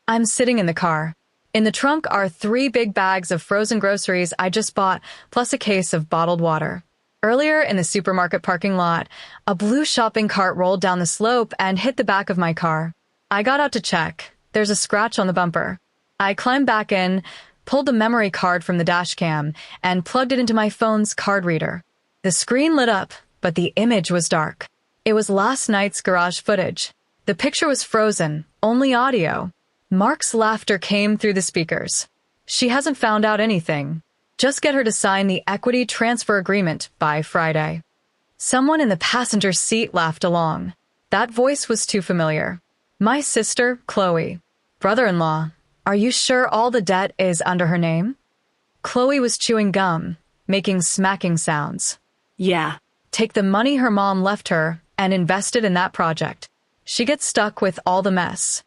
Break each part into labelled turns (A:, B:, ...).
A: I'm sitting in the car. In the trunk are 3 big bags of frozen groceries I just bought, plus a case of bottled water. Earlier in the supermarket parking lot, a blue shopping cart rolled down the slope and hit the back of my car. I got out to check. There's a scratch on the bumper. I climbed back in, pulled the memory card from the Dashcam, and plugged it into my phone's card reader. The screen lit up, but the image was dark. It was last night's garage footage. The picture was frozen, only audio. Mark's laughter came through the speakers. She hasn't found out anything. Just get her to sign the equity transfer agreement by Friday. Someone in the passenger seat laughed along. That voice was too familiar. My sister, Chloe. Brother-in-law, are you sure all the debt is under her name? Chloe was chewing gum, making smacking sounds. Yeah. Take the money her mom left her and invest it in that project. She gets stuck with all the mess.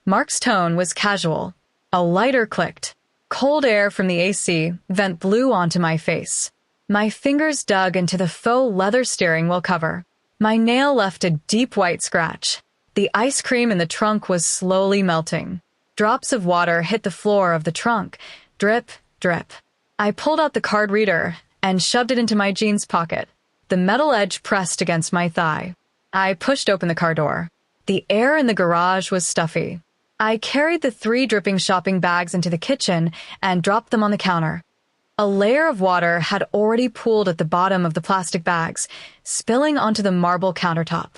A: Mark's tone was casual. A lighter clicked. Cold air from the AC vent blew onto my face. My fingers dug into the faux leather steering wheel cover. My nail left a deep white scratch. The ice cream in the trunk was slowly melting. Drops of water hit the floor of the trunk. Drip, drip. I pulled out the card reader and shoved it into my jeans pocket. The metal edge pressed against my thigh. I pushed open the car door. The air in the garage was stuffy. I carried the 3 dripping shopping bags into the kitchen and dropped them on the counter. A layer of water had already pooled at the bottom of the plastic bags, spilling onto the marble countertop.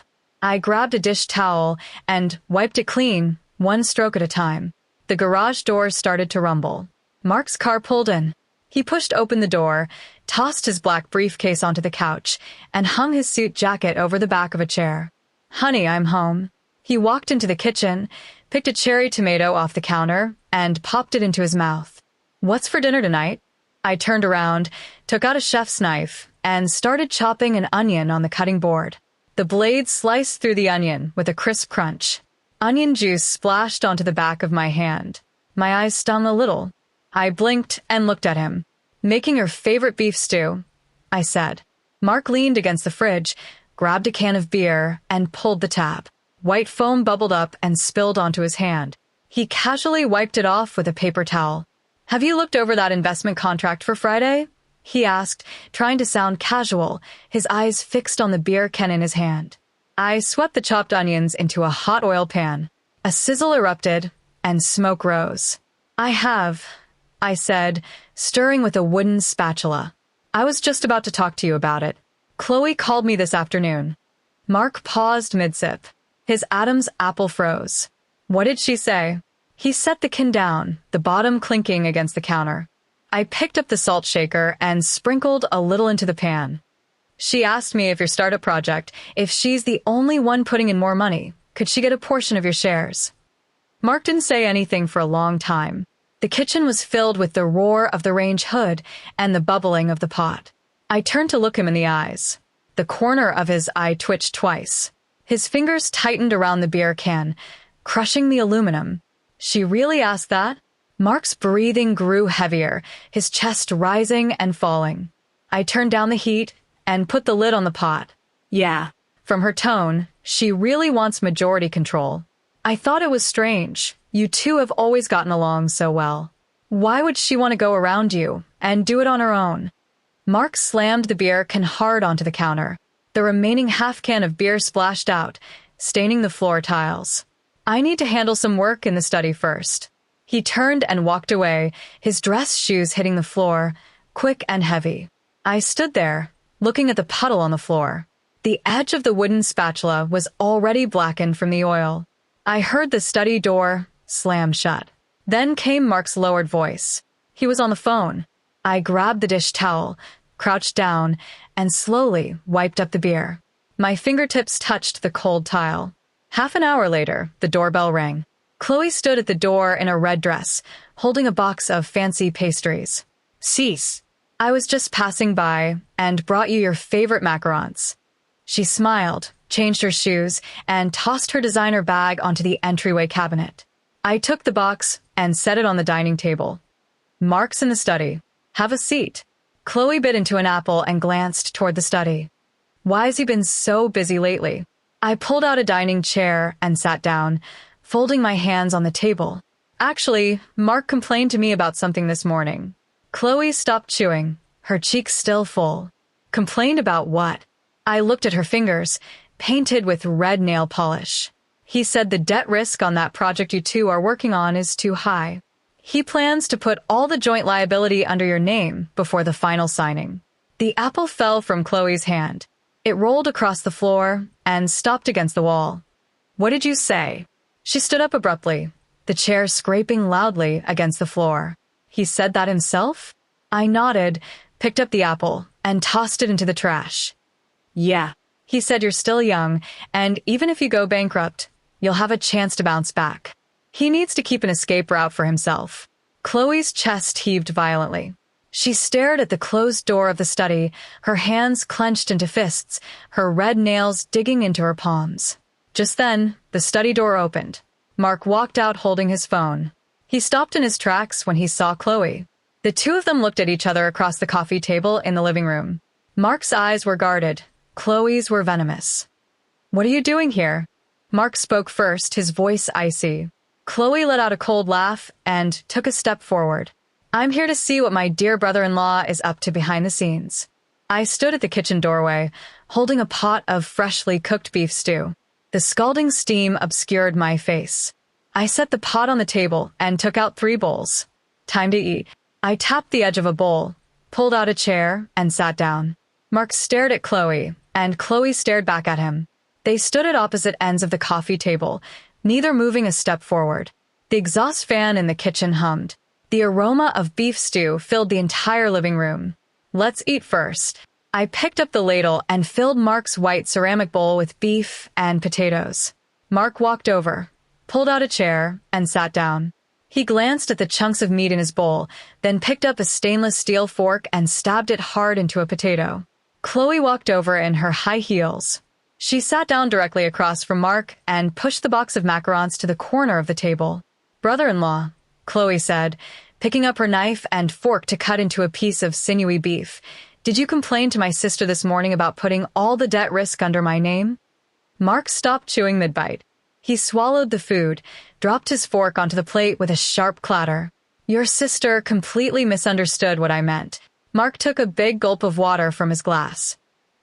A: I grabbed a dish towel and wiped it clean, one stroke at a time. The garage doors started to rumble. Mark's car pulled in. He pushed open the door, tossed his black briefcase onto the couch, and hung his suit jacket over the back of a chair. Honey, I'm home. He walked into the kitchen, picked a cherry tomato off the counter, and popped it into his mouth. What's for dinner tonight? I turned around, took out a chef's knife, and started chopping an onion on the cutting board. The blade sliced through the onion with a crisp crunch. Onion juice splashed onto the back of my hand. My eyes stung a little. I blinked and looked at him. Making your favorite beef stew, I said. Mark leaned against the fridge, grabbed a can of beer, and pulled the tap. White foam bubbled up and spilled onto his hand. He casually wiped it off with a paper towel. Have you looked over that investment contract for Friday? He asked, trying to sound casual, his eyes fixed on the beer can in his hand. I swept the chopped onions into a hot oil pan. A sizzle erupted, and smoke rose. I have, I said, stirring with a wooden spatula. I was just about to talk to you about it. Chloe called me this afternoon. Mark paused mid-sip. His Adam's apple froze. What did she say? He set the can down, the bottom clinking against the counter. I picked up the salt shaker and sprinkled a little into the pan. She asked me if your startup project, if she's the only one putting in more money, could she get a portion of your shares? Mark didn't say anything for a long time. The kitchen was filled with the roar of the range hood and the bubbling of the pot. I turned to look him in the eyes. The corner of his eye twitched twice. His fingers tightened around the beer can, crushing the aluminum. She really asked that? Mark's breathing grew heavier, his chest rising and falling. I turned down the heat and put the lid on the pot. Yeah. From her tone, she really wants majority control. I thought it was strange. You two have always gotten along so well. Why would she want to go around you and do it on her own? Mark slammed the beer can hard onto the counter. The remaining half can of beer splashed out, staining the floor tiles. I need to handle some work in the study first. He turned and walked away, his dress shoes hitting the floor, quick and heavy. I stood there, looking at the puddle on the floor. The edge of the wooden spatula was already blackened from the oil. I heard the study door slam shut. Then came Mark's lowered voice. He was on the phone. I grabbed the dish towel, crouched down, and slowly wiped up the beer. My fingertips touched the cold tile. Half an hour later, the doorbell rang. Chloe stood at the door in a red dress, holding a box of fancy pastries. Cease. I was just passing by and brought you your favorite macarons. She smiled, changed her shoes, and tossed her designer bag onto the entryway cabinet. I took the box and set it on the dining table. Mark's in the study. Have a seat. Chloe bit into an apple and glanced toward the study. Why has he been so busy lately? I pulled out a dining chair and sat down, folding my hands on the table. Actually, Mark complained to me about something this morning. Chloe stopped chewing, her cheeks still full. Complained about what? I looked at her fingers, painted with red nail polish. He said the debt risk on that project you two are working on is too high. He plans to put all the joint liability under your name before the final signing. The apple fell from Chloe's hand. It rolled across the floor and stopped against the wall. What did you say? She stood up abruptly, the chair scraping loudly against the floor. He said that himself? I nodded, picked up the apple, and tossed it into the trash. Yeah. He said you're still young, and even if you go bankrupt, you'll have a chance to bounce back. He needs to keep an escape route for himself. Chloe's chest heaved violently. She stared at the closed door of the study, her hands clenched into fists, her red nails digging into her palms. Just then, the study door opened. Mark walked out holding his phone. He stopped in his tracks when he saw Chloe. The two of them looked at each other across the coffee table in the living room. Mark's eyes were guarded. Chloe's were venomous. What are you doing here? Mark spoke first, his voice icy. Chloe let out a cold laugh and took a step forward. I'm here to see what my dear brother-in-law is up to behind the scenes. I stood at the kitchen doorway, holding a pot of freshly cooked beef stew. The scalding steam obscured my face. I set the pot on the table and took out 3 bowls. Time to eat. I tapped the edge of a bowl, pulled out a chair, and sat down. Mark stared at Chloe, and Chloe stared back at him. They stood at opposite ends of the coffee table, neither moving a step forward. The exhaust fan in the kitchen hummed. The aroma of beef stew filled the entire living room. Let's eat first. I picked up the ladle and filled Mark's white ceramic bowl with beef and potatoes. Mark walked over, pulled out a chair, and sat down. He glanced at the chunks of meat in his bowl, then picked up a stainless steel fork and stabbed it hard into a potato. Chloe walked over in her high heels. She sat down directly across from Mark and pushed the box of macarons to the corner of the table. Brother-in-law, Chloe said, picking up her knife and fork to cut into a piece of sinewy beef. Did you complain to my sister this morning about putting all the debt risk under my name? Mark stopped chewing mid-bite. He swallowed the food, dropped his fork onto the plate with a sharp clatter. Your sister completely misunderstood what I meant. Mark took a big gulp of water from his glass.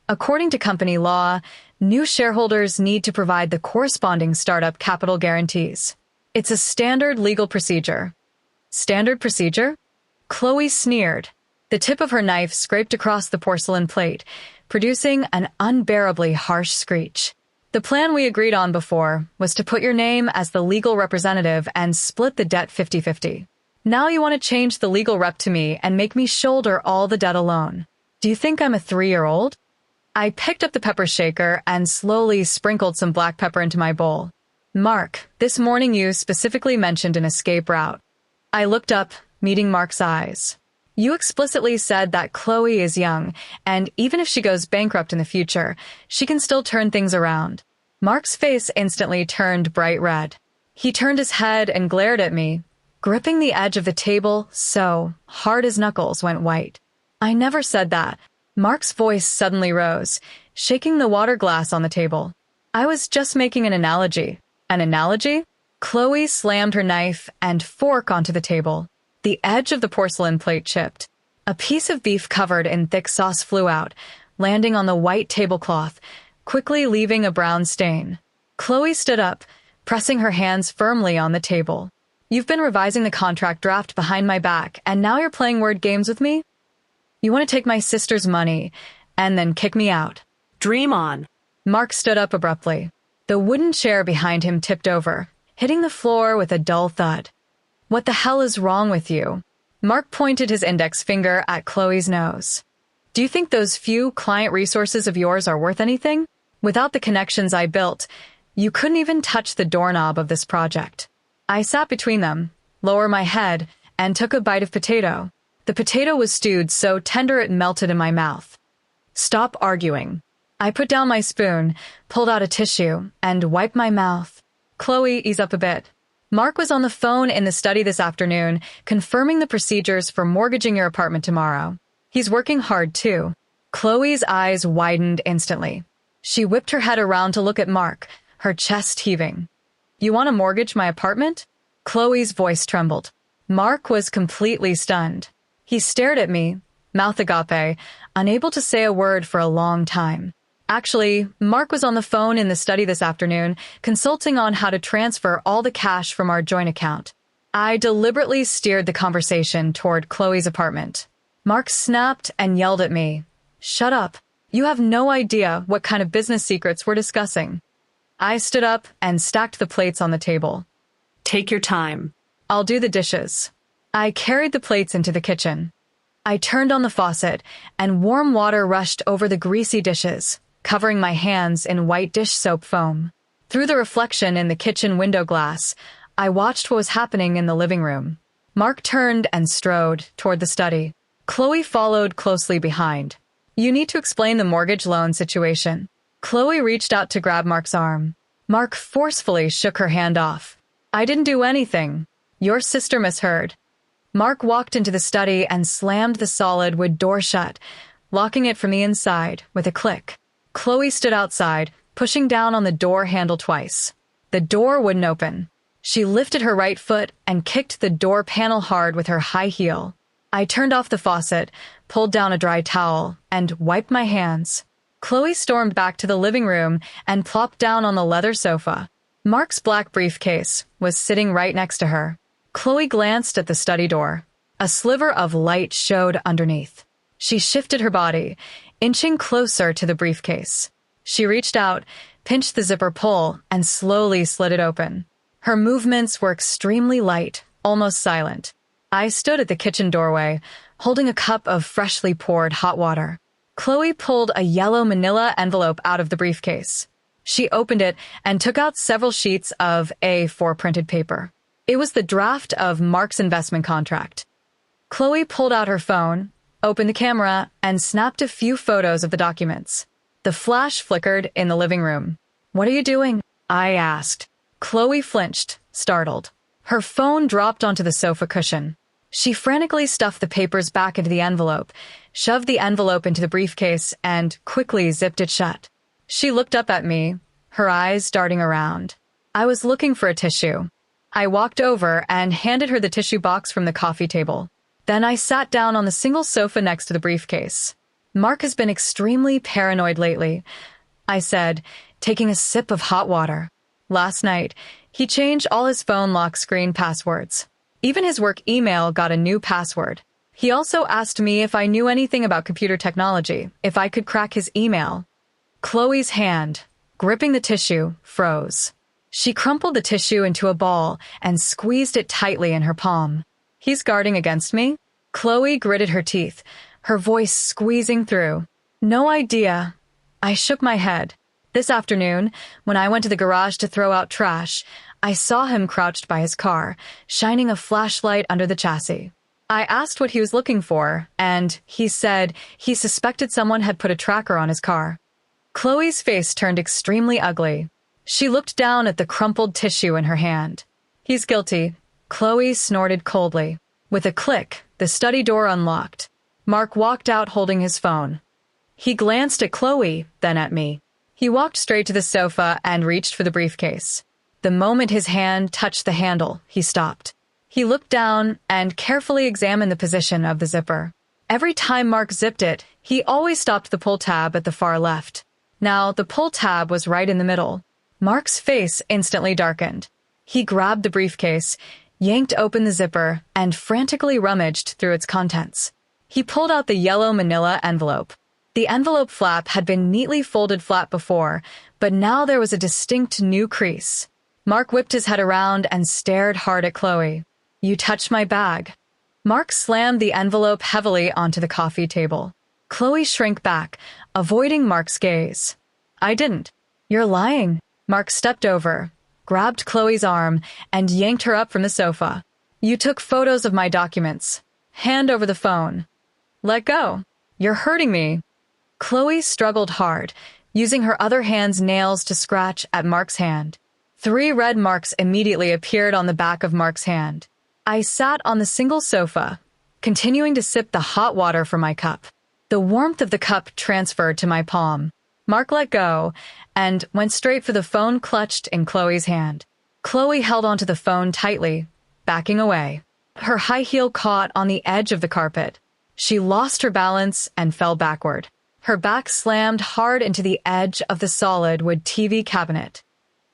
A: According to company law, new shareholders need to provide the corresponding startup capital guarantees. It's a standard legal procedure. Standard procedure? Chloe sneered. The tip of her knife scraped across the porcelain plate, producing an unbearably harsh screech. The plan we agreed on before was to put your name as the legal representative and split the debt 50-50. Now you want to change the legal rep to me and make me shoulder all the debt alone. Do you think I'm a 3-year-old? I picked up the pepper shaker and slowly sprinkled some black pepper into my bowl. Mark, this morning you specifically mentioned an escape route. I looked up, meeting Mark's eyes. You explicitly said that Chloe is young, and even if she goes bankrupt in the future, she can still turn things around. Mark's face instantly turned bright red. He turned his head and glared at me, gripping the edge of the table so hard his knuckles went white. I never said that. Mark's voice suddenly rose, shaking the water glass on the table. I was just making an analogy. An analogy? Chloe slammed her knife and fork onto the table. The edge of the porcelain plate chipped. A piece of beef covered in thick sauce flew out, landing on the white tablecloth, quickly leaving a brown stain. Chloe stood up, pressing her hands firmly on the table. You've been revising the contract draft behind my back, and now you're playing word games with me? You want to take my sister's money, and then kick me out.
B: Dream on.
A: Mark stood up abruptly. The wooden chair behind him tipped over, hitting the floor with a dull thud. What the hell is wrong with you? Mark pointed his index finger at Chloe's nose. Do you think those few client resources of yours are worth anything? Without the connections I built, you couldn't even touch the doorknob of this project. I sat between them, lowered my head, and took a bite of potato. The potato was stewed so tender it melted in my mouth. Stop arguing. I put down my spoon, pulled out a tissue, and wiped my mouth. Chloe, ease up a bit. Mark was on the phone in the study this afternoon, confirming the procedures for mortgaging your apartment tomorrow. He's working hard, too. Chloe's eyes widened instantly. She whipped her head around to look at Mark, her chest heaving. You want to mortgage my apartment? Chloe's voice trembled. Mark was completely stunned. He stared at me, mouth agape, unable to say a word for a long time. Actually, Mark was on the phone in the study this afternoon, consulting on how to transfer all the cash from our joint account. I deliberately steered the conversation toward Chloe's apartment. Mark snapped and yelled at me. "Shut up. You have no idea what kind of business secrets we're discussing." I stood up and stacked the plates on the table.
B: Take your time.
A: "I'll do the dishes." I carried the plates into the kitchen. I turned on the faucet, and warm water rushed over the greasy dishes, covering my hands in white dish soap foam. Through the reflection in the kitchen window glass, I watched what was happening in the living room. Mark turned and strode toward the study. Chloe followed closely behind. "You need to explain the mortgage loan situation." Chloe reached out to grab Mark's arm. Mark forcefully shook her hand off. "I didn't do anything. Your sister misheard." Mark walked into the study and slammed the solid wood door shut, locking it from the inside with a click. Chloe stood outside, pushing down on the door handle twice. The door wouldn't open. She lifted her right foot and kicked the door panel hard with her high heel. I turned off the faucet, pulled down a dry towel, and wiped my hands. Chloe stormed back to the living room and plopped down on the leather sofa. Mark's black briefcase was sitting right next to her. Chloe glanced at the study door. A sliver of light showed underneath. She shifted her body, inching closer to the briefcase. She reached out, pinched the zipper pull, and slowly slid it open. Her movements were extremely light, almost silent. I stood at the kitchen doorway, holding a cup of freshly poured hot water. Chloe pulled a yellow manila envelope out of the briefcase. She opened it and took out several sheets of A4 printed paper. It was the draft of Mark's investment contract. Chloe pulled out her phone, opened the camera, and snapped a few photos of the documents. The flash flickered in the living room. "What are you doing?" I asked. Chloe flinched, startled. Her phone dropped onto the sofa cushion. She frantically stuffed the papers back into the envelope, shoved the envelope into the briefcase, and quickly zipped it shut. She looked up at me, her eyes darting around. I was looking for a tissue. I walked over and handed her the tissue box from the coffee table. Then I sat down on the single sofa next to the briefcase. "Mark has been extremely paranoid lately," I said, taking a sip of hot water. "Last night, he changed all his phone lock screen passwords. Even his work email got a new password. He also asked me if I knew anything about computer technology, if I could crack his email." Chloe's hand, gripping the tissue, froze. She crumpled the tissue into a ball and squeezed it tightly in her palm. "He's guarding against me?" Chloe gritted her teeth, her voice squeezing through. "No idea." I shook my head. This afternoon, when I went to the garage to throw out trash, I saw him crouched by his car, shining a flashlight under the chassis. I asked what he was looking for, and he said he suspected someone had put a tracker on his car. Chloe's face turned extremely ugly. She looked down at the crumpled tissue in her hand. "He's guilty," Chloe snorted coldly. With a click, the study door unlocked. Mark walked out holding his phone. He glanced at Chloe, then at me. He walked straight to the sofa and reached for the briefcase. The moment his hand touched the handle, he stopped. He looked down and carefully examined the position of the zipper. Every time Mark zipped it, he always stopped the pull tab at the far left. Now, the pull tab was right in the middle. Mark's face instantly darkened. He grabbed the briefcase, yanked open the zipper, and frantically rummaged through its contents. He pulled out the yellow manila envelope. The envelope flap had been neatly folded flat before, but now there was a distinct new crease. Mark whipped his head around and stared hard at Chloe. "You touched my bag." Mark slammed the envelope heavily onto the coffee table. Chloe shrank back, avoiding Mark's gaze. "I didn't." "You're lying." Mark stepped over, grabbed Chloe's arm, and yanked her up from the sofa. "You took photos of my documents. Hand over the phone." "Let go. You're hurting me." Chloe struggled hard, using her other hand's nails to scratch at Mark's hand. 3 red marks immediately appeared on the back of Mark's hand. I sat on the single sofa, continuing to sip the hot water from my cup. The warmth of the cup transferred to my palm. Mark let go and went straight for the phone clutched in Chloe's hand. Chloe held onto the phone tightly, backing away. Her high heel caught on the edge of the carpet. She lost her balance and fell backward. Her back slammed hard into the edge of the solid wood TV cabinet.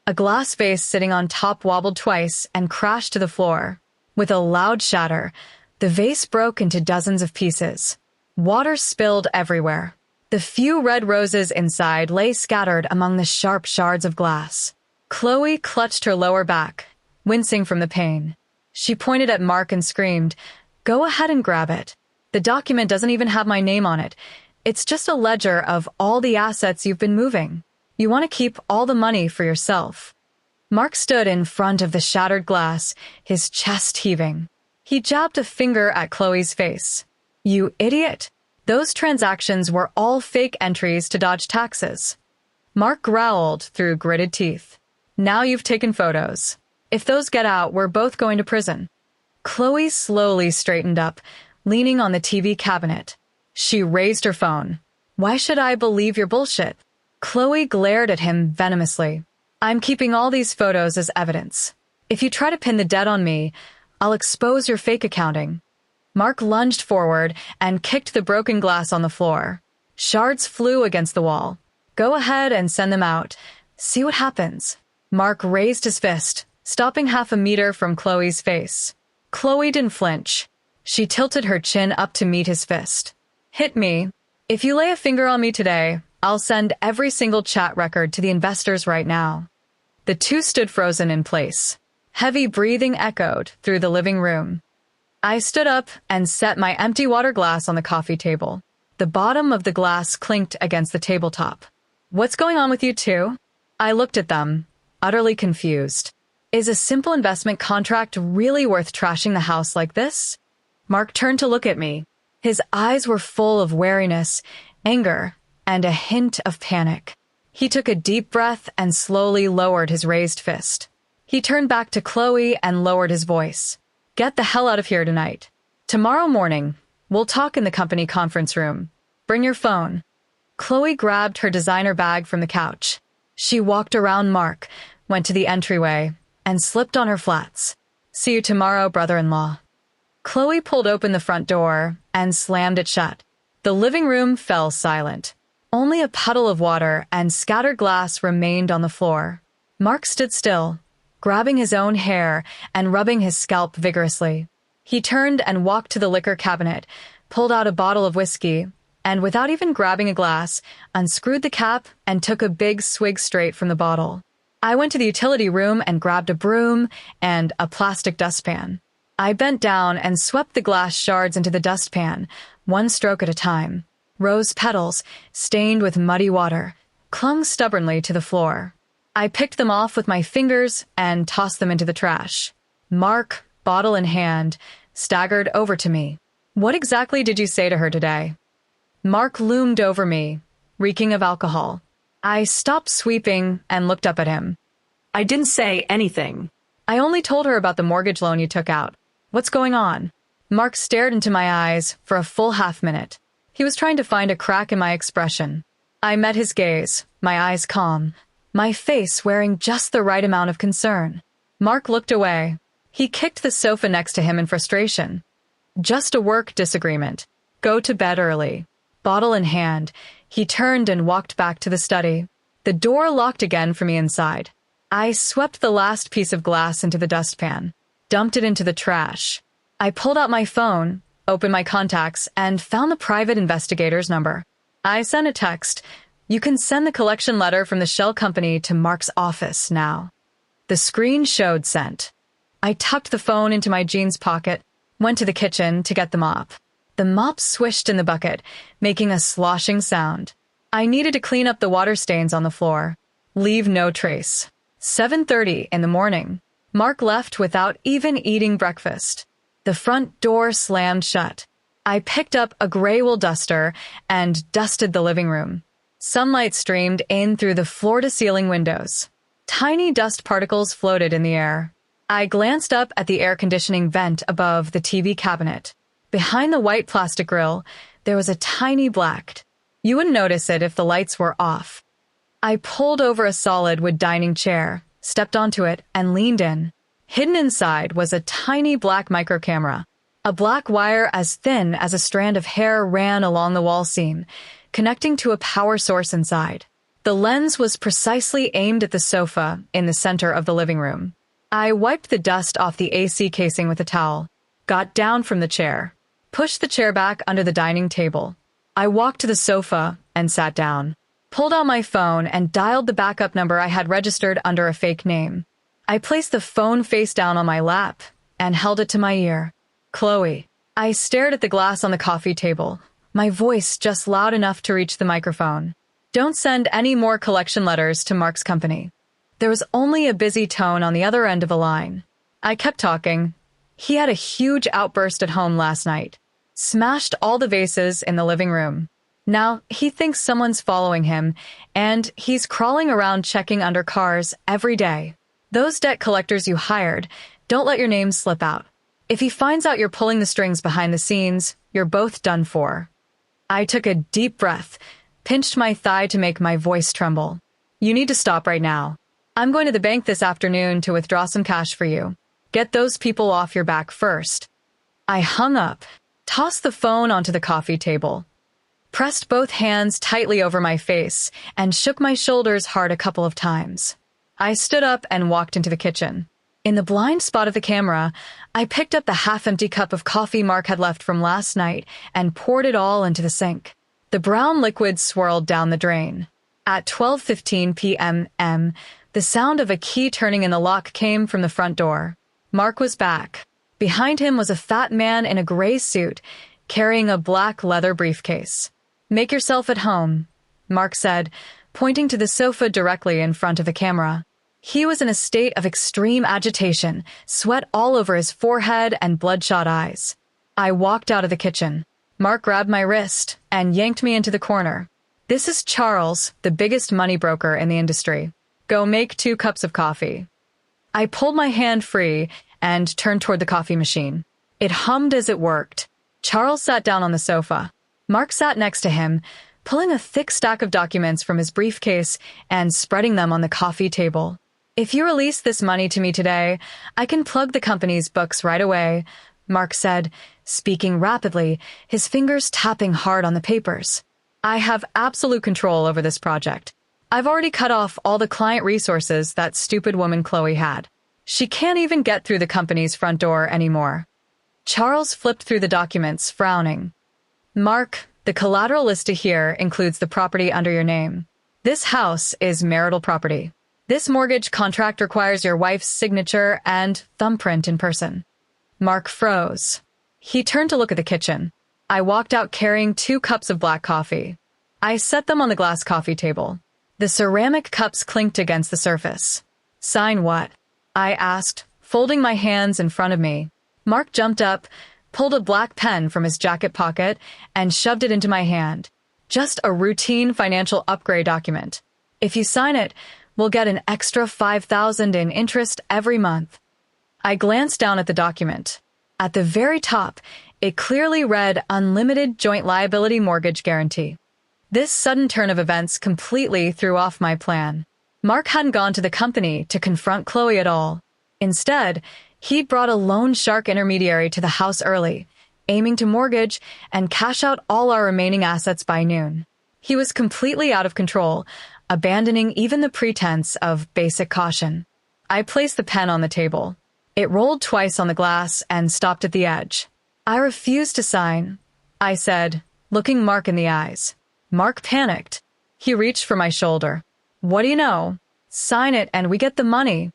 A: A glass vase sitting on top wobbled twice and crashed to the floor. With a loud shatter, the vase broke into dozens of pieces. Water spilled everywhere. The few red roses inside lay scattered among the sharp shards of glass. Chloe clutched her lower back, wincing from the pain. She pointed at Mark and screamed, "Go ahead and grab it. The document doesn't even have my name on it. It's just a ledger of all the assets you've been moving. You want to keep all the money for yourself." Mark stood in front of the shattered glass, his chest heaving. He jabbed a finger at Chloe's face. "You idiot. Those transactions were all fake entries to dodge taxes." Mark growled through gritted teeth. "Now you've taken photos. If those get out, we're both going to prison." Chloe slowly straightened up, leaning on the TV cabinet. She raised her phone. "Why should I believe your bullshit?" Chloe glared at him venomously. "I'm keeping all these photos as evidence. If you try to pin the debt on me, I'll expose your fake accounting." Mark lunged forward and kicked the broken glass on the floor. Shards flew against the wall. "Go ahead and send them out. See what happens." Mark raised his fist, stopping half a meter from Chloe's face. Chloe didn't flinch. She tilted her chin up to meet his fist. "Hit me. If you lay a finger on me today, I'll send every single chat record to the investors right now." The two stood frozen in place. Heavy breathing echoed through the living room. I stood up and set my empty water glass on the coffee table. The bottom of the glass clinked against the tabletop. "What's going on with you two?" I looked at them, utterly confused. Is a simple investment contract really worth trashing the house like this? Mark turned to look at me. His eyes were full of wariness, anger, and a hint of panic. He took a deep breath and slowly lowered his raised fist. He turned back to Chloe and lowered his voice. "Get the hell out of here tonight. Tomorrow morning, we'll talk in the company conference room. Bring your phone." Chloe grabbed her designer bag from the couch. She walked around Mark, went to the entryway, and slipped on her flats. "See you tomorrow, brother-in-law." Chloe pulled open the front door and slammed it shut. The living room fell silent. Only a puddle of water and scattered glass remained on the floor. Mark stood still, grabbing his own hair and rubbing his scalp vigorously. He turned and walked to the liquor cabinet, pulled out a bottle of whiskey, and without even grabbing a glass, unscrewed the cap and took a big swig straight from the bottle. I went to the utility room and grabbed a broom and a plastic dustpan. I bent down and swept the glass shards into the dustpan, one stroke at a time. Rose petals, stained with muddy water, clung stubbornly to the floor. I picked them off with my fingers and tossed them into the trash. Mark, bottle in hand, staggered over to me. "What exactly did you say to her today?" Mark loomed over me, reeking of alcohol. I stopped sweeping and looked up at him.
B: "I didn't say anything."
A: "I only told her about the mortgage loan you took out. What's going on?" Mark stared into my eyes for a full half-minute. He was trying to find a crack in my expression. I met his gaze, my eyes calm, my face wearing just the right amount of concern. Mark looked away. He kicked the sofa next to him in frustration. "Just a work disagreement. Go to bed early." Bottle in hand, he turned and walked back to the study. The door locked again from the inside. I swept the last piece of glass into the dustpan, dumped it into the trash. I pulled out my phone, opened my contacts, and found the private investigator's number. I sent a text. "You can send the collection letter from the shell company to Mark's office now." The screen showed sent. I tucked the phone into my jeans pocket, went to the kitchen to get the mop. The mop swished in the bucket, making a sloshing sound. I needed to clean up the water stains on the floor. Leave no trace. 7:30 in the morning. Mark left without even eating breakfast. The front door slammed shut. I picked up a gray wool duster and dusted the living room. Sunlight streamed in through the floor-to-ceiling windows. Tiny dust particles floated in the air. I glanced up at the air conditioning vent above the TV cabinet. Behind the white plastic grill, there was a tiny black. You wouldn't notice it if the lights were off. I pulled over a solid wood dining chair, stepped onto it, and leaned in. Hidden inside was a tiny black micro camera. A black wire as thin as a strand of hair ran along the wall seam, connecting to a power source inside. The lens was precisely aimed at the sofa in the center of the living room. I wiped the dust off the AC casing with a towel, got down from the chair, pushed the chair back under the dining table. I walked to the sofa and sat down, pulled out my phone and dialed the backup number I had registered under a fake name. I placed the phone face down on my lap and held it to my ear. Chloe. I stared at the glass on the coffee table, my voice just loud enough to reach the microphone. Don't send any more collection letters to Mark's company. There was only a busy tone on the other end of the line. I kept talking. He had a huge outburst at home last night. Smashed all the vases in the living room. Now, he thinks someone's following him, and he's crawling around checking under cars every day. Those debt collectors you hired, don't let your name slip out. If he finds out you're pulling the strings behind the scenes, you're both done for. I took a deep breath, pinched my thigh to make my voice tremble. You need to stop right now. I'm going to the bank this afternoon to withdraw some cash for you. Get those people off your back first. I hung up, tossed the phone onto the coffee table, pressed both hands tightly over my face, and shook my shoulders hard a couple of times. I stood up and walked into the kitchen. In the blind spot of the camera, I picked up the half-empty cup of coffee Mark had left from last night and poured it all into the sink. The brown liquid swirled down the drain. At 12:15 p.m., the sound of a key turning in the lock came from the front door. Mark was back. Behind him was a fat man in a gray suit, carrying a black leather briefcase. Make yourself at home, Mark said, pointing to the sofa directly in front of the camera. He was in a state of extreme agitation, sweat all over his forehead and bloodshot eyes. I walked out of the kitchen. Mark grabbed my wrist and yanked me into the corner. This is Charles, the biggest money broker in the industry. Go make 2 cups of coffee. I pulled my hand free and turned toward the coffee machine. It hummed as it worked. Charles sat down on the sofa. Mark sat next to him, pulling a thick stack of documents from his briefcase and spreading them on the coffee table. If you release this money to me today, I can plug the company's books right away, Mark said, speaking rapidly, his fingers tapping hard on the papers. I have absolute control over this project. I've already cut off all the client resources that stupid woman Chloe had. She can't even get through the company's front door anymore. Charles flipped through the documents, frowning. Mark, the collateral listed here includes the property under your name. This house is marital property. This mortgage contract requires your wife's signature and thumbprint in person. Mark froze. He turned to look at the kitchen. I walked out carrying 2 cups of black coffee. I set them on the glass coffee table. The ceramic cups clinked against the surface. Sign what? I asked, folding my hands in front of me. Mark jumped up, pulled a black pen from his jacket pocket, and shoved it into my hand. Just a routine financial upgrade document. If you sign it, we'll get an extra $5,000 in interest every month. I glanced down at the document. At the very top, it clearly read Unlimited Joint Liability Mortgage Guarantee. This sudden turn of events completely threw off my plan. Mark hadn't gone to the company to confront Chloe at all. Instead, he'd brought a loan shark intermediary to the house early, aiming to mortgage and cash out all our remaining assets by noon. He was completely out of control, abandoning even the pretense of basic caution. I placed the pen on the table. It rolled twice on the glass and stopped at the edge. I refused to sign, I said, looking Mark in the eyes. Mark panicked. He reached for my shoulder. What do you know? Sign it and we get the money.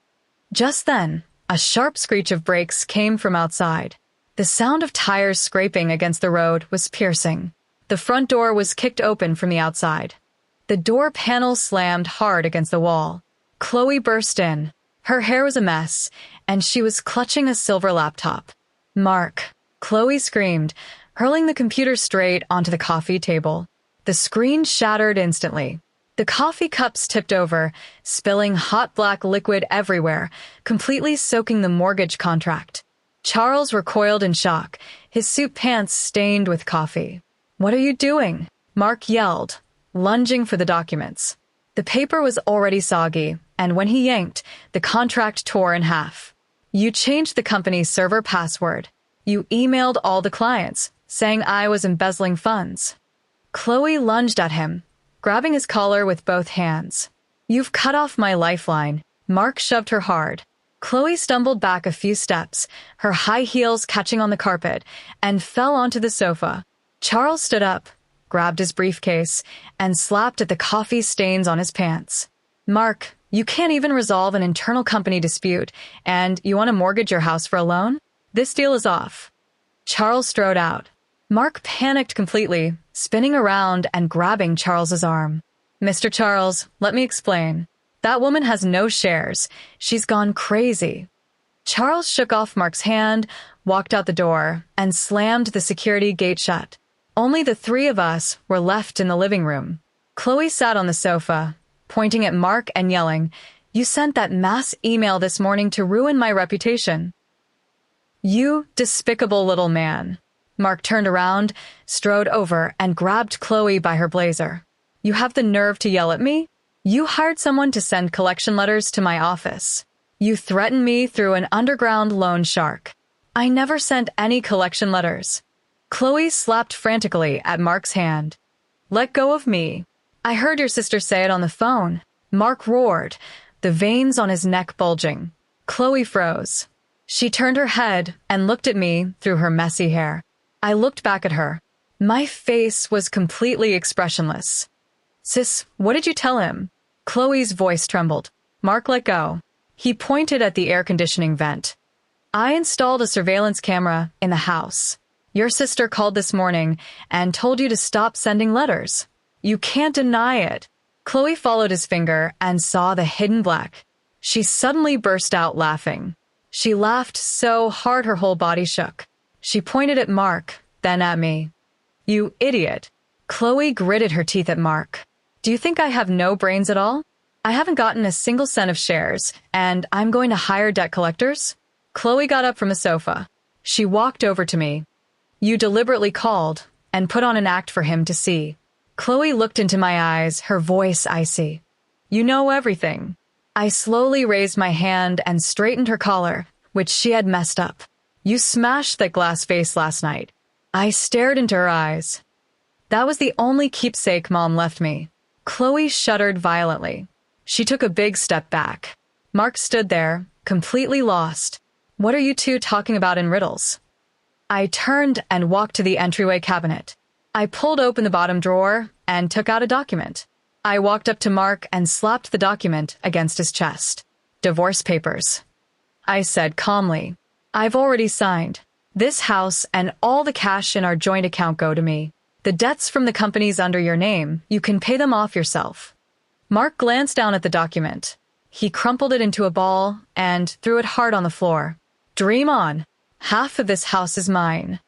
A: Just then, a sharp screech of brakes came from outside. The sound of tires scraping against the road was piercing. The front door was kicked open from the outside. The door panel slammed hard against the wall. Chloe burst in. Her hair was a mess, and she was clutching a silver laptop. Mark, Chloe screamed, hurling the computer straight onto the coffee table. The screen shattered instantly. The coffee cups tipped over, spilling hot black liquid everywhere, completely soaking the mortgage contract. Charles recoiled in shock, his suit pants stained with coffee. What are you doing? Mark yelled, lunging for the documents. The paper was already soggy, and when he yanked, the contract tore in half. You changed the company's server password. You emailed all the clients, saying I was embezzling funds. Chloe lunged at him, grabbing his collar with both hands. You've cut off my lifeline. Mark shoved her hard. Chloe stumbled back a few steps, her high heels catching on the carpet, and fell onto the sofa. Charles stood up, grabbed his briefcase, and slapped at the coffee stains on his pants. Mark, you can't even resolve an internal company dispute, and you want to mortgage your house for a loan? This deal is off. Charles strode out. Mark panicked completely, spinning around and grabbing Charles's arm. Mr. Charles, let me explain. That woman has no shares. She's gone crazy. Charles shook off Mark's hand, walked out the door, and slammed the security gate shut. Only the three of us were left in the living room. Chloe sat on the sofa, pointing at Mark and yelling, "You sent that mass email this morning to ruin my reputation." "You despicable little man." Mark turned around, strode over, and grabbed Chloe by her blazer. "You have the nerve to yell at me? You hired someone to send collection letters to my office. You threatened me through an underground loan shark. I never sent any collection letters." Chloe slapped frantically at Mark's hand. "Let go of me. I heard your sister say it on the phone." Mark roared, the veins on his neck bulging. Chloe froze. She turned her head and looked at me through her messy hair. I looked back at her. My face was completely expressionless. "Sis, what did you tell him?" Chloe's voice trembled. Mark let go. He pointed at the air conditioning vent. "I installed a surveillance camera in the house. Your sister called this morning and told you to stop sending letters. You can't deny it." Chloe followed his finger and saw the hidden black. She suddenly burst out laughing. She laughed so hard her whole body shook. She pointed at Mark, then at me. "You idiot." Chloe gritted her teeth at Mark. "Do you think I have no brains at all? I haven't gotten a single cent of shares, and I'm going to hire debt collectors?" Chloe got up from the sofa. She walked over to me. "You deliberately called and put on an act for him to see." Chloe looked into my eyes, her voice icy. "You know everything." I slowly raised my hand and straightened her collar, which she had messed up. "You smashed that glass vase last night." I stared into her eyes. "That was the only keepsake Mom left me." Chloe shuddered violently. She took a big step back. Mark stood there, completely lost. "What are you two talking about in riddles?" I turned and walked to the entryway cabinet. I pulled open the bottom drawer and took out a document. I walked up to Mark and slapped the document against his chest. "Divorce papers," I said calmly. "I've already signed. This house and all the cash in our joint account go to me. The debts from the companies under your name, you can pay them off yourself." Mark glanced down at the document. He crumpled it into a ball and threw it hard on the floor. "Dream on. Half of this house is mine."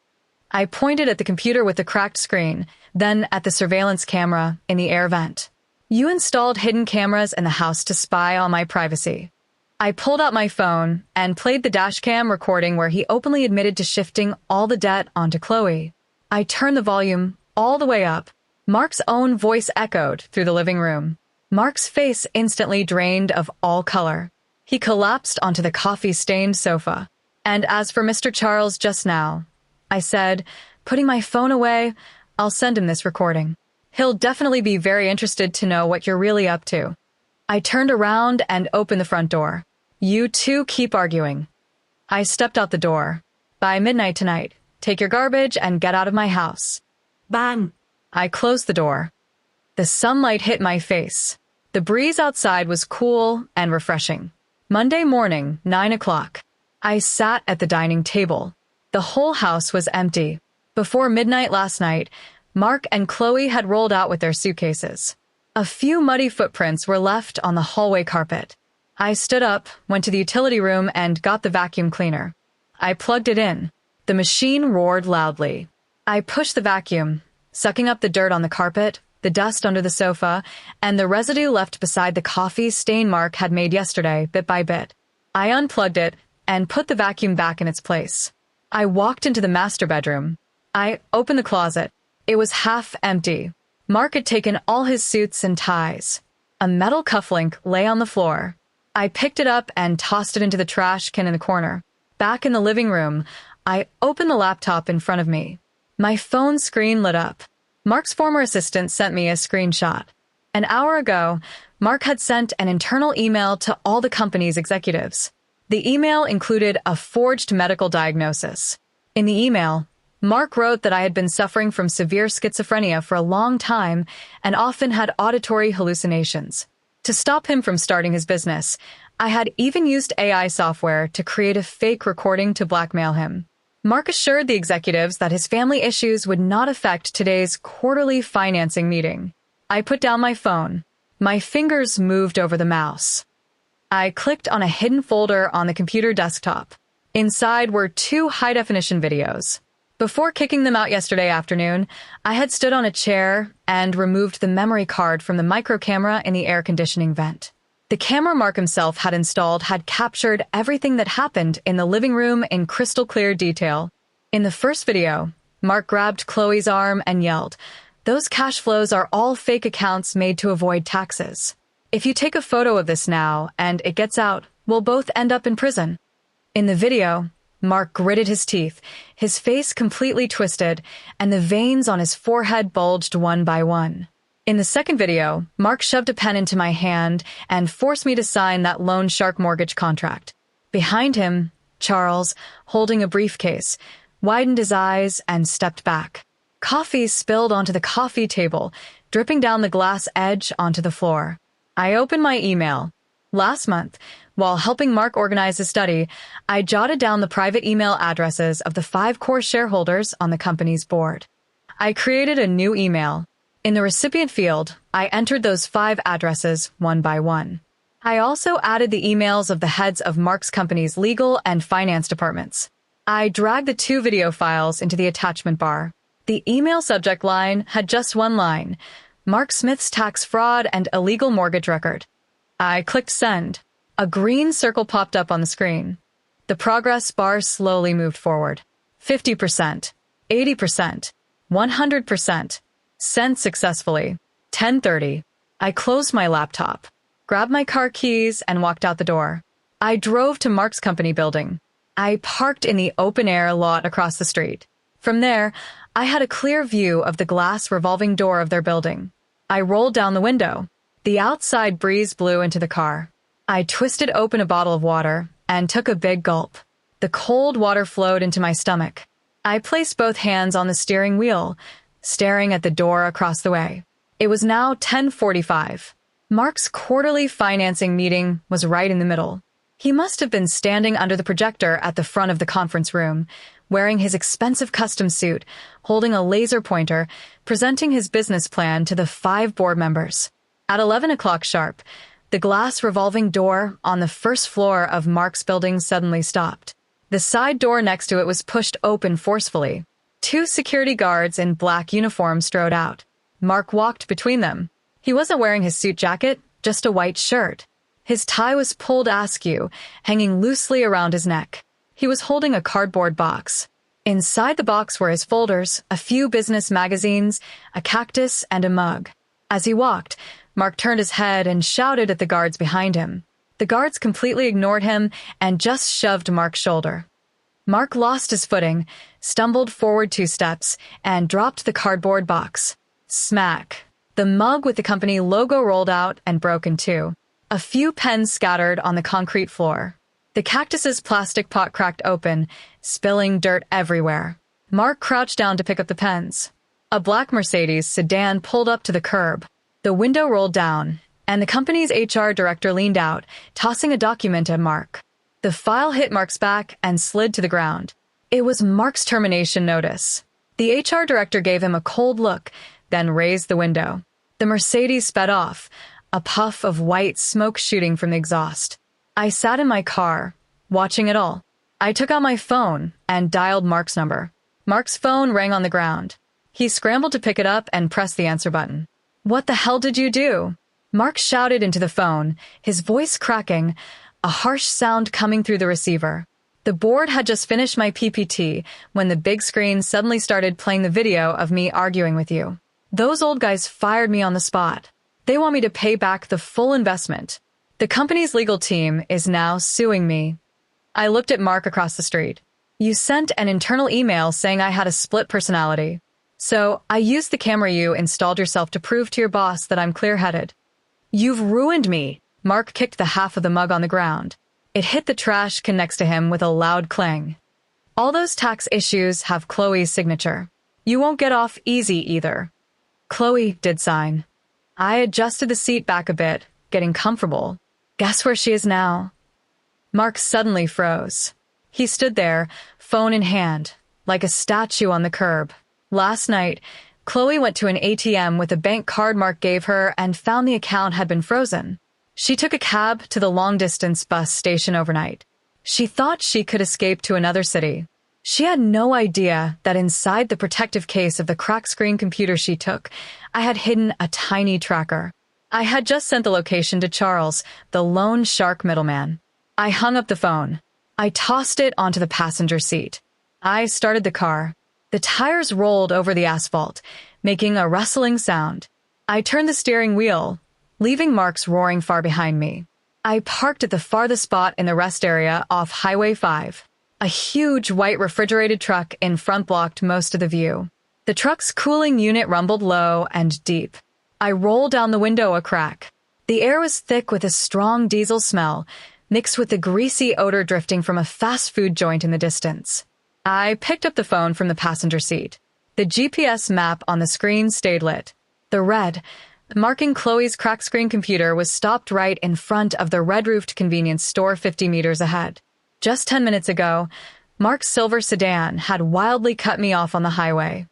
A: I pointed at the computer with the cracked screen, then at the surveillance camera in the air vent. "You installed hidden cameras in the house to spy on my privacy." I pulled out my phone and played the Dashcam recording where he openly admitted to shifting all the debt onto Chloe. I turned the volume all the way up. Mark's own voice echoed through the living room. Mark's face instantly drained of all color. He collapsed onto the coffee-stained sofa. "And as for Mr. Charles just now," I said, putting my phone away, "I'll send him this recording. He'll definitely be very interested to know what you're really up to." I turned around and opened the front door. "You two keep arguing." I stepped out the door. "By midnight tonight, take your garbage and get out of my house."
B: Bang!
A: I closed the door. The sunlight hit my face. The breeze outside was cool and refreshing. Monday morning, 9 o'clock. I sat at the dining table. The whole house was empty. Before midnight last night, Mark and Chloe had rolled out with their suitcases. A few muddy footprints were left on the hallway carpet. I stood up, went to the utility room, and got the vacuum cleaner. I plugged it in. The machine roared loudly. I pushed the vacuum, sucking up the dirt on the carpet, the dust under the sofa, and the residue left beside the coffee stain Mark had made yesterday, bit by bit. I unplugged it and put the vacuum back in its place. I walked into the master bedroom. I opened the closet. It was half empty. Mark had taken all his suits and ties. A metal cufflink lay on the floor. I picked it up and tossed it into the trash can in the corner. Back in the living room, I opened the laptop in front of me. My phone screen lit up. Mark's former assistant sent me a screenshot. An hour ago, Mark had sent an internal email to all the company's executives. The email included a forged medical diagnosis. In the email, Mark wrote that I had been suffering from severe schizophrenia for a long time and often had auditory hallucinations. To stop him from starting his business, I had even used AI software to create a fake recording to blackmail him. Mark assured the executives that his family issues would not affect today's quarterly financing meeting. I put down my phone. My fingers moved over the mouse. I clicked on a hidden folder on the computer desktop. Inside were 2 high-definition videos. Before kicking them out yesterday afternoon, I had stood on a chair and removed the memory card from the micro camera in the air conditioning vent. The camera Mark himself had installed had captured everything that happened in the living room in crystal clear detail. In the first video, Mark grabbed Chloe's arm and yelled, "Those cash flows are all fake accounts made to avoid taxes. If you take a photo of this now and it gets out, we'll both end up in prison." In the video, Mark gritted his teeth, his face completely twisted, and the veins on his forehead bulged one by one. In the second video, Mark shoved a pen into my hand and forced me to sign that loan shark mortgage contract. Behind him, Charles, holding a briefcase, widened his eyes and stepped back. Coffee spilled onto the coffee table, dripping down the glass edge onto the floor. I opened my email. Last month, while helping Mark organize his study, I jotted down the private email addresses of the 5 core shareholders on the company's board. I created a new email. In the recipient field, I entered those 5 addresses one by one. I also added the emails of the heads of Mark's company's legal and finance departments. I dragged the 2 video files into the attachment bar. The email subject line had just one line: Mark Smith's tax fraud and illegal mortgage record. I clicked send. A green circle popped up on the screen. The progress bar slowly moved forward. 50%, 80%, 100%. Sent successfully. 10:30. I closed my laptop, grabbed my car keys, and walked out the door. I drove to Mark's company building. I parked in the open-air lot across the street. From there, I had a clear view of the glass revolving door of their building. I rolled down the window. The outside breeze blew into the car. I twisted open a bottle of water and took a big gulp. The cold water flowed into my stomach. I placed both hands on the steering wheel, staring at the door across the way. It was now 10:45. Mark's quarterly financing meeting was right in the middle. He must have been standing under the projector at the front of the conference room, wearing his expensive custom suit, holding a laser pointer, presenting his business plan to the 5 board members. At 11 o'clock sharp, the glass revolving door on the first floor of Mark's building suddenly stopped. The side door next to it was pushed open forcefully. 2 security guards in black uniforms strode out. Mark walked between them. He wasn't wearing his suit jacket, just a white shirt. His tie was pulled askew, hanging loosely around his neck. He was holding a cardboard box. Inside the box were his folders, a few business magazines, a cactus, and a mug. As he walked, Mark turned his head and shouted at the guards behind him. The guards completely ignored him and just shoved Mark's shoulder. Mark lost his footing, stumbled forward 2 steps, and dropped the cardboard box. Smack! The mug with the company logo rolled out and broke in 2. A few pens scattered on the concrete floor. The cactus's plastic pot cracked open, spilling dirt everywhere. Mark crouched down to pick up the pens. A black Mercedes sedan pulled up to the curb. The window rolled down, and the company's HR director leaned out, tossing a document at Mark. The file hit Mark's back and slid to the ground. It was Mark's termination notice. The HR director gave him a cold look, then raised the window. The Mercedes sped off, a puff of white smoke shooting from the exhaust. I sat in my car, watching it all. I took out my phone and dialed Mark's number. Mark's phone rang on the ground. He scrambled to pick it up and pressed the answer button. "What the hell did you do?" Mark shouted into the phone, his voice cracking, a harsh sound coming through the receiver. The board had just finished my PPT when the big screen suddenly started playing the video of me arguing with you. Those old guys fired me on the spot. They want me to pay back the full investment. The company's legal team is now suing me. I looked at Mark across the street. You sent an internal email saying I had a split personality. So I used the camera you installed yourself to prove to your boss that I'm clear-headed. You've ruined me. Mark kicked the half of the mug on the ground. It hit the trash can next to him with a loud clang. All those tax issues have Chloe's signature. You won't get off easy either. Chloe did sign. I adjusted the seat back a bit, getting comfortable. Guess where she is now? Mark suddenly froze. He stood there, phone in hand, like a statue on the curb. Last night, Chloe went to an ATM with a bank card Mark gave her and found the account had been frozen. She took a cab to the long-distance bus station overnight. She thought she could escape to another city. She had no idea that inside the protective case of the cracked screen computer she took, I had hidden a tiny tracker. I had just sent the location to Charles, the lone shark middleman. I hung up the phone. I tossed it onto the passenger seat. I started the car. The tires rolled over the asphalt, making a rustling sound. I turned the steering wheel, leaving Mark's roaring far behind me. I parked at the farthest spot in the rest area off Highway 5. A huge white refrigerated truck in front blocked most of the view. The truck's cooling unit rumbled low and deep. I rolled down the window a crack. The air was thick with a strong diesel smell, mixed with the greasy odor drifting from a fast food joint in the distance. I picked up the phone from the passenger seat. The GPS map on the screen stayed lit. The red, marking Chloe's cracked screen computer, was stopped right in front of the red-roofed convenience store 50 meters ahead. Just 10 minutes ago, Mark's silver sedan had wildly cut me off on the highway.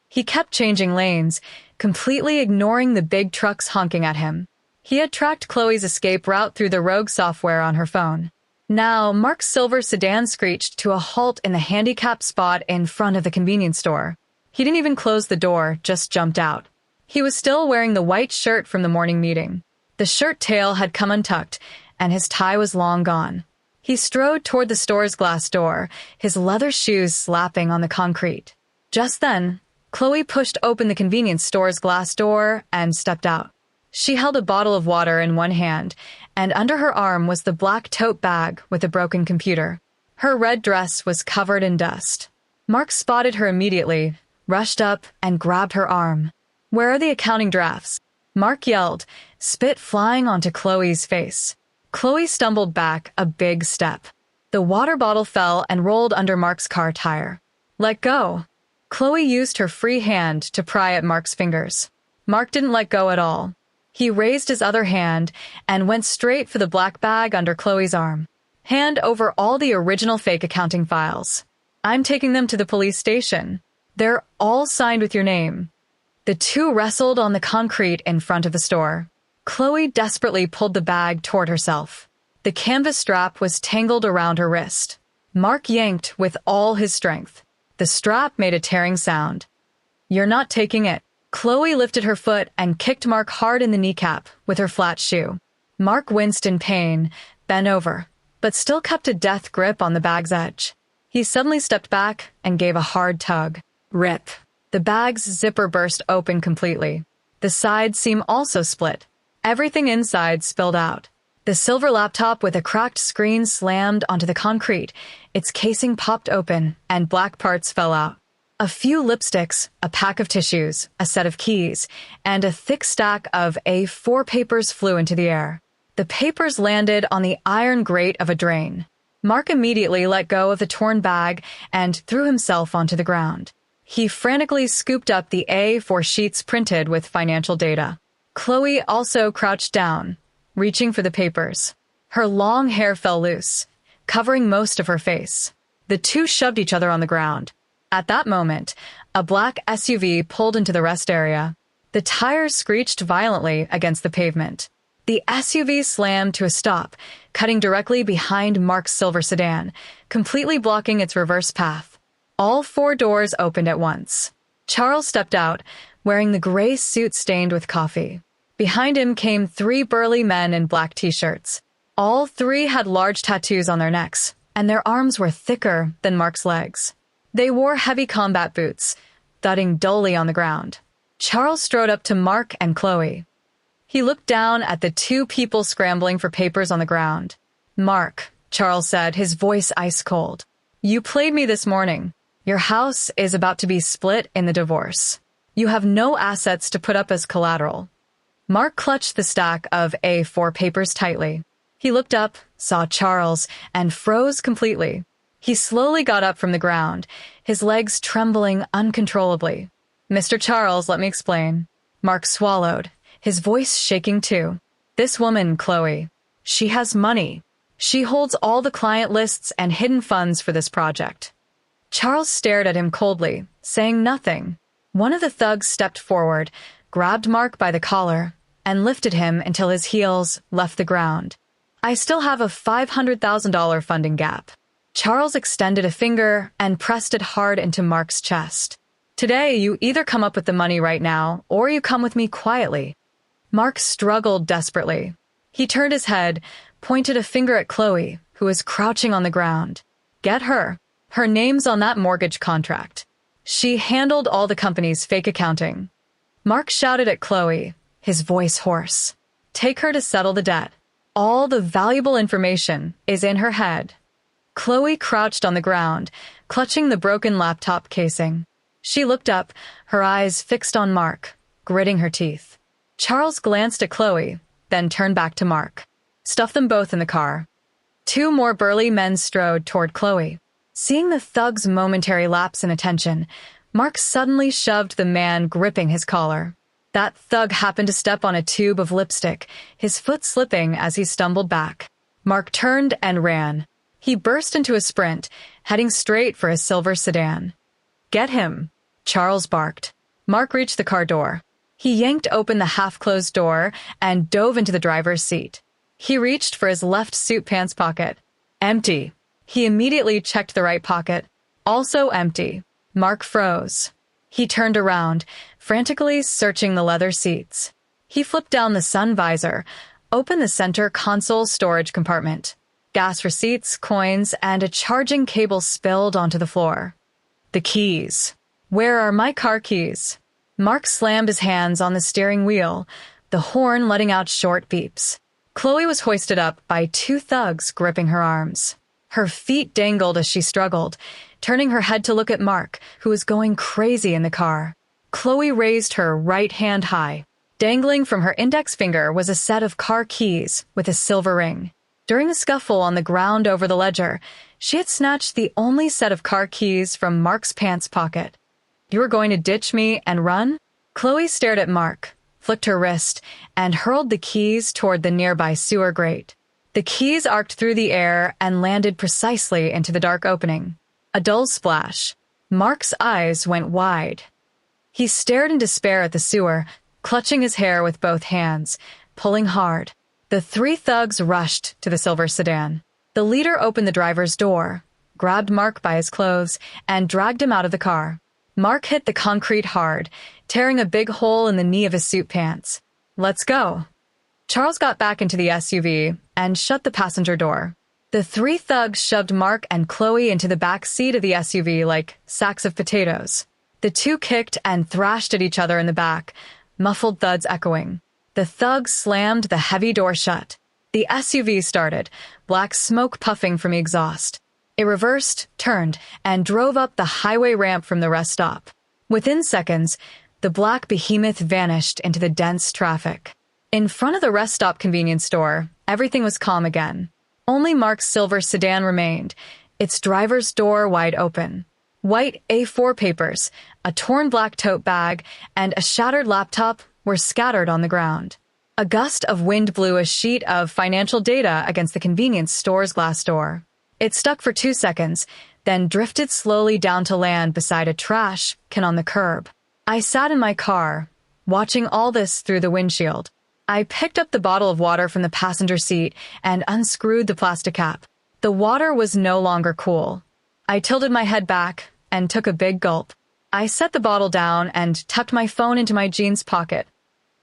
A: He kept changing lanes, completely ignoring the big trucks honking at him. He had tracked Chloe's escape route through the rogue software on her phone. Now, Mark's silver sedan screeched to a halt in the handicapped spot in front of the convenience store. He didn't even close the door, just jumped out. He was still wearing the white shirt from the morning meeting. The shirt tail had come untucked, and his tie was long gone. He strode toward the store's glass door, his leather shoes slapping on the concrete. Just then, Chloe pushed open the convenience store's glass door and stepped out. She held a bottle of water in one hand, and under her arm was the black tote bag with the broken computer. Her red dress was covered in dust. Mark spotted her immediately, rushed up, and grabbed her arm. "Where are the accounting drafts?" Mark yelled, spit flying onto Chloe's face. Chloe stumbled back a big step. The water bottle fell and rolled under Mark's car tire. "Let go." Chloe used her free hand to pry at Mark's fingers. Mark didn't let go at all. He raised his other hand and went straight for the black bag under Chloe's arm. "Hand over all the original fake accounting files. I'm taking them to the police station. They're all signed with your name." The two wrestled on the concrete in front of the store. Chloe desperately pulled the bag toward herself. The canvas strap was tangled around her wrist. Mark yanked with all his strength. The strap made a tearing sound. "You're not taking it." Chloe lifted her foot and kicked Mark hard in the kneecap with her flat shoe. Mark winced in pain, bent over, but still kept a death grip on the bag's edge. He suddenly stepped back and gave a hard tug. Rip. The bag's zipper burst open completely. The side seam also split. Everything inside spilled out. The silver laptop with a cracked screen slammed onto the concrete. Its casing popped open, and black parts fell out. A few lipsticks, a pack of tissues, a set of keys, and a thick stack of A4 papers flew into the air. The papers landed on the iron grate of a drain. Mark immediately let go of the torn bag and threw himself onto the ground. He frantically scooped up the A4 sheets printed with financial data. Chloe also crouched down, reaching for the papers. Her long hair fell loose, covering most of her face. The two shoved each other on the ground. At that moment, a black SUV pulled into the rest area. The tires screeched violently against the pavement. The SUV slammed to a stop, cutting directly behind Mark's silver sedan, completely blocking its reverse path. All four doors opened at once. Charles stepped out, wearing the gray suit stained with coffee. Behind him came three burly men in black t-shirts. All three had large tattoos on their necks, and their arms were thicker than Mark's legs. They wore heavy combat boots, thudding dully on the ground. Charles strode up to Mark and Chloe. He looked down at the two people scrambling for papers on the ground. "Mark," Charles said, his voice ice cold. "You played me this morning. Your house is about to be split in the divorce. You have no assets to put up as collateral." Mark clutched the stack of A4 papers tightly. He looked up, saw Charles, and froze completely. He slowly got up from the ground, his legs trembling uncontrollably. "Mr. Charles, let me explain." Mark swallowed, his voice shaking too. "This woman, Chloe, she has money. She holds all the client lists and hidden funds for this project." Charles stared at him coldly, saying nothing. One of the thugs stepped forward, grabbed Mark by the collar, and lifted him until his heels left the ground. "I still have a $500,000 funding gap." Charles extended a finger and pressed it hard into Mark's chest. "Today, you either come up with the money right now, or you come with me quietly." Mark struggled desperately. He turned his head, pointed a finger at Chloe, who was crouching on the ground. "Get her. Her name's on that mortgage contract. She handled all the company's fake accounting." Mark shouted at Chloe, his voice hoarse. "Take her to settle the debt. All the valuable information is in her head." Chloe crouched on the ground, clutching the broken laptop casing. She looked up, her eyes fixed on Mark, gritting her teeth. Charles glanced at Chloe, then turned back to Mark. "Stuff them both in the car." Two more burly men strode toward Chloe. Seeing the thug's momentary lapse in attention, Mark suddenly shoved the man gripping his collar. That thug happened to step on a tube of lipstick, his foot slipping as he stumbled back. Mark turned and ran. He burst into a sprint, heading straight for his silver sedan. "Get him," Charles barked. Mark reached the car door. He yanked open the half-closed door and dove into the driver's seat. He reached for his left suit pants pocket. Empty. He immediately checked the right pocket. Also empty. Mark froze. He turned around, frantically searching the leather seats. He flipped down the sun visor, opened the center console storage compartment. Gas receipts, coins, and a charging cable spilled onto the floor. The keys. "Where are my car keys?" Mark slammed his hands on the steering wheel, the horn letting out short beeps. Chloe was hoisted up by two thugs gripping her arms. Her feet dangled as she struggled, turning her head to look at Mark, who was going crazy in the car. Chloe raised her right hand high. Dangling from her index finger was a set of car keys with a silver ring. During the scuffle on the ground over the ledger, she had snatched the only set of car keys from Mark's pants pocket. "You were going to ditch me and run?" Chloe stared at Mark, flicked her wrist, and hurled the keys toward the nearby sewer grate. The keys arced through the air and landed precisely into the dark opening. A dull splash. Mark's eyes went wide. He stared in despair at the sewer, clutching his hair with both hands, pulling hard. The three thugs rushed to the silver sedan. The leader opened the driver's door, grabbed Mark by his clothes, and dragged him out of the car. Mark hit the concrete hard, tearing a big hole in the knee of his suit pants. "Let's go." Charles got back into the SUV and shut the passenger door. The three thugs shoved Mark and Chloe into the back seat of the SUV like sacks of potatoes. The two kicked and thrashed at each other in the back, muffled thuds echoing. The thugs slammed the heavy door shut. The SUV started, black smoke puffing from the exhaust. It reversed, turned, and drove up the highway ramp from the rest stop. Within seconds, the black behemoth vanished into the dense traffic. In front of the rest stop convenience store, everything was calm again. Only Mark's silver sedan remained, its driver's door wide open. White A4 papers, a torn black tote bag, and a shattered laptop were scattered on the ground. A gust of wind blew a sheet of financial data against the convenience store's glass door. It stuck for 2 seconds, then drifted slowly down to land beside a trash can on the curb. I sat in my car, watching all this through the windshield. I picked up the bottle of water from the passenger seat and unscrewed the plastic cap. The water was no longer cool. I tilted my head back and took a big gulp. I set the bottle down and tucked my phone into my jeans pocket.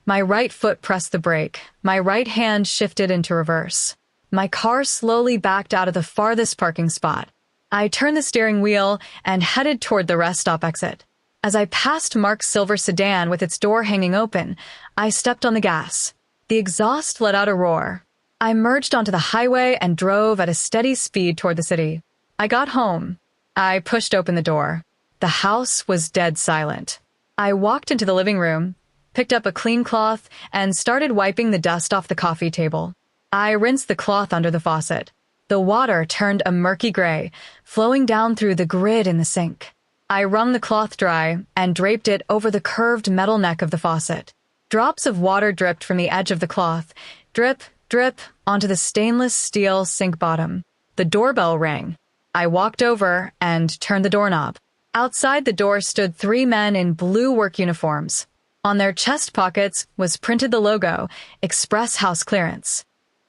A: My right foot pressed the brake. My right hand shifted into reverse. My car slowly backed out of the farthest parking spot. I turned the steering wheel and headed toward the rest stop exit. As I passed Mark's silver sedan with its door hanging open, I stepped on the gas. The exhaust let out a roar. I merged onto the highway and drove at a steady speed toward the city. I got home. I pushed open the door. The house was dead silent. I walked into the living room, picked up a clean cloth, and started wiping the dust off the coffee table. I rinsed the cloth under the faucet. The water turned a murky gray, flowing down through the grid in the sink. I wrung the cloth dry and draped it over the curved metal neck of the faucet. Drops of water dripped from the edge of the cloth, drip, drip, onto the stainless steel sink bottom. The doorbell rang. I walked over and turned the doorknob. Outside the door stood 3 men in blue work uniforms. On their chest pockets was printed the logo, Express House Clearance.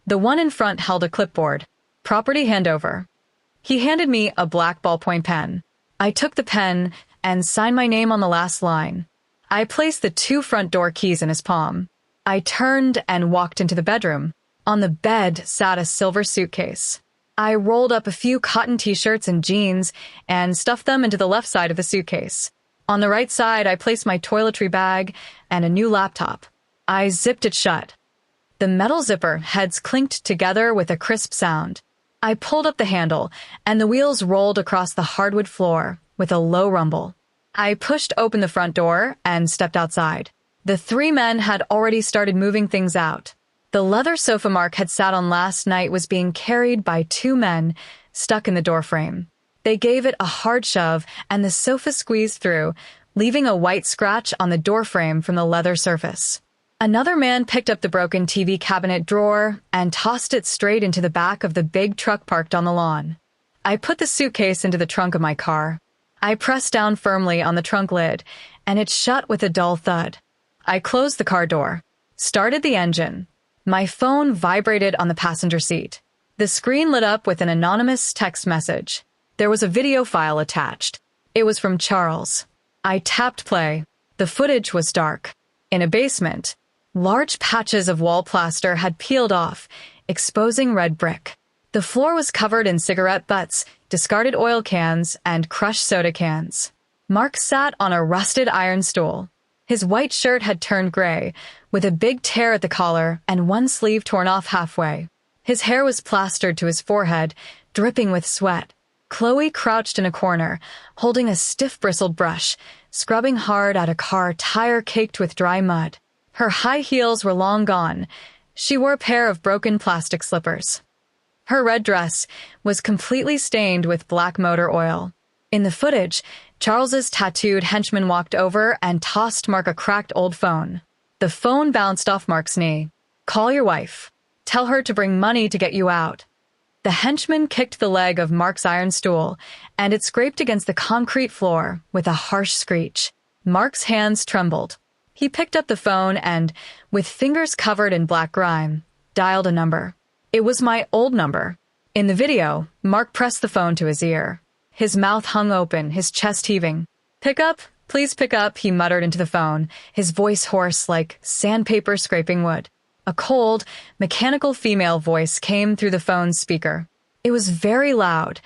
A: The one in front held a clipboard. Property handover. He handed me a black ballpoint pen. I took the pen and signed my name on the last line. I placed the 2 front door keys in his palm. I turned and walked into the bedroom. On the bed sat a silver suitcase. I rolled up a few cotton t-shirts and jeans and stuffed them into the left side of the suitcase. On the right side, I placed my toiletry bag and a new laptop. I zipped it shut. The metal zipper heads clinked together with a crisp sound. I pulled up the handle, and the wheels rolled across the hardwood floor with a low rumble. I pushed open the front door and stepped outside. The 3 men had already started moving things out. The leather sofa Mark had sat on last night was being carried by 2 men stuck in the doorframe. They gave it a hard shove, and the sofa squeezed through, leaving a white scratch on the doorframe from the leather surface. Another man picked up the broken TV cabinet drawer and tossed it straight into the back of the big truck parked on the lawn. I put the suitcase into the trunk of my car. I pressed down firmly on the trunk lid, and it shut with a dull thud. I closed the car door, started the engine. My phone vibrated on the passenger seat. The screen lit up with an anonymous text message. There was a video file attached. It was from Charles. I tapped play. The footage was dark. In a basement, large patches of wall plaster had peeled off, exposing red brick. The floor was covered in cigarette butts, discarded oil cans, and crushed soda cans. Mark sat on a rusted iron stool. His white shirt had turned gray, with a big tear at the collar and one sleeve torn off halfway. His hair was plastered to his forehead, dripping with sweat. Chloe crouched in a corner, holding a stiff-bristled brush, scrubbing hard at a car tire caked with dry mud. Her high heels were long gone. She wore a pair of broken plastic slippers. Her red dress was completely stained with black motor oil. In the footage, Charles's tattooed henchman walked over and tossed Mark a cracked old phone. The phone bounced off Mark's knee. "Call your wife. Tell her to bring money to get you out." The henchman kicked the leg of Mark's iron stool, and it scraped against the concrete floor with a harsh screech. Mark's hands trembled. He picked up the phone and, with fingers covered in black grime, dialed a number. It was my old number. In the video, Mark pressed the phone to his ear. His mouth hung open, his chest heaving. "Pick up, please pick up," he muttered into the phone, his voice hoarse like sandpaper scraping wood. A cold, mechanical female voice came through the phone's speaker. It was very loud,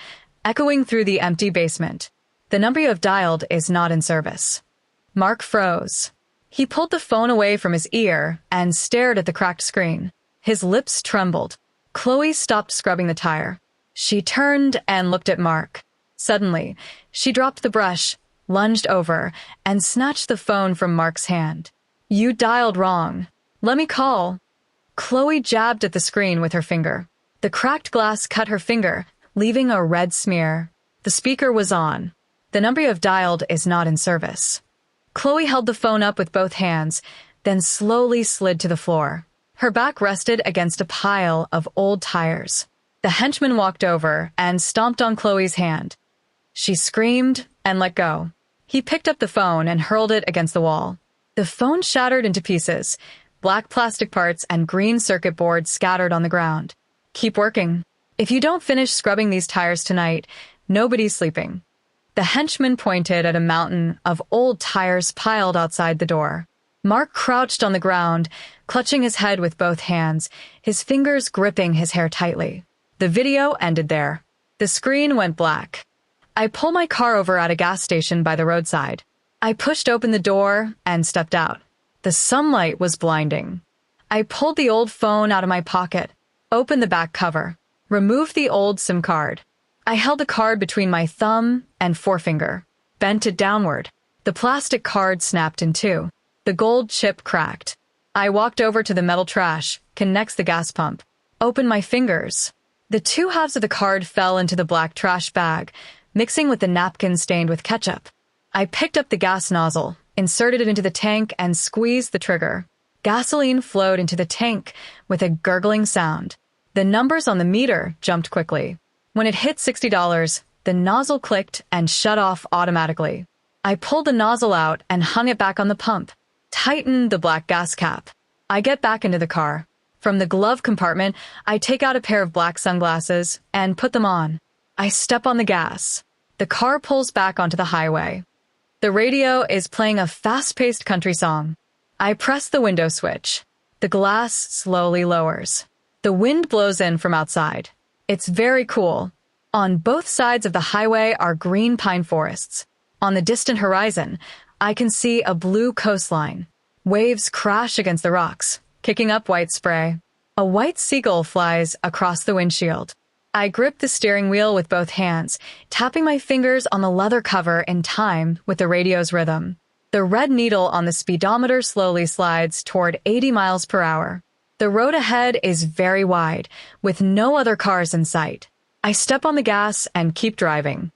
A: echoing through the empty basement. "The number you have dialed is not in service." Mark froze. He pulled the phone away from his ear and stared at the cracked screen. His lips trembled. Chloe stopped scrubbing the tire. She turned and looked at Mark. Suddenly, she dropped the brush, lunged over, and snatched the phone from Mark's hand. "You dialed wrong. Let me call." Chloe jabbed at the screen with her finger. The cracked glass cut her finger, leaving a red smear. The speaker was on. "The number you have dialed is not in service." Chloe held the phone up with both hands, then slowly slid to the floor. Her back rested against a pile of old tires. The henchman walked over and stomped on Chloe's hand. She screamed and let go. He picked up the phone and hurled it against the wall. The phone shattered into pieces, black plastic parts and green circuit boards scattered on the ground. "Keep working. If you don't finish scrubbing these tires tonight, nobody's sleeping." The henchman pointed at a mountain of old tires piled outside the door. Mark crouched on the ground, clutching his head with both hands, his fingers gripping his hair tightly. The video ended there. The screen went black. I pulled my car over at a gas station by the roadside. I pushed open the door and stepped out. The sunlight was blinding. I pulled the old phone out of my pocket, opened the back cover, removed the old SIM card. I held the card between my thumb and forefinger, bent it downward. The plastic card snapped in two. The gold chip cracked. I walked over to the metal trash, connects the gas pump, opened my fingers. The two halves of the card fell into the black trash bag, mixing with the napkin stained with ketchup. I picked up the gas nozzle, inserted it into the tank, and squeezed the trigger. Gasoline flowed into the tank with a gurgling sound. The numbers on the meter jumped quickly. When it hit $60, the nozzle clicked and shut off automatically. I pulled the nozzle out and hung it back on the pump, tightened the black gas cap. I get back into the car. From the glove compartment, I take out a pair of black sunglasses and put them on. I step on the gas. The car pulls back onto the highway. The radio is playing a fast-paced country song. I press the window switch. The glass slowly lowers. The wind blows in from outside. It's very cool. On both sides of the highway are green pine forests. On the distant horizon, I can see a blue coastline. Waves crash against the rocks, kicking up white spray. A white seagull flies across the windshield. I grip the steering wheel with both hands, tapping my fingers on the leather cover in time with the radio's rhythm. The red needle on the speedometer slowly slides toward 80 miles per hour. The road ahead is very wide, with no other cars in sight. I step on the gas and keep driving.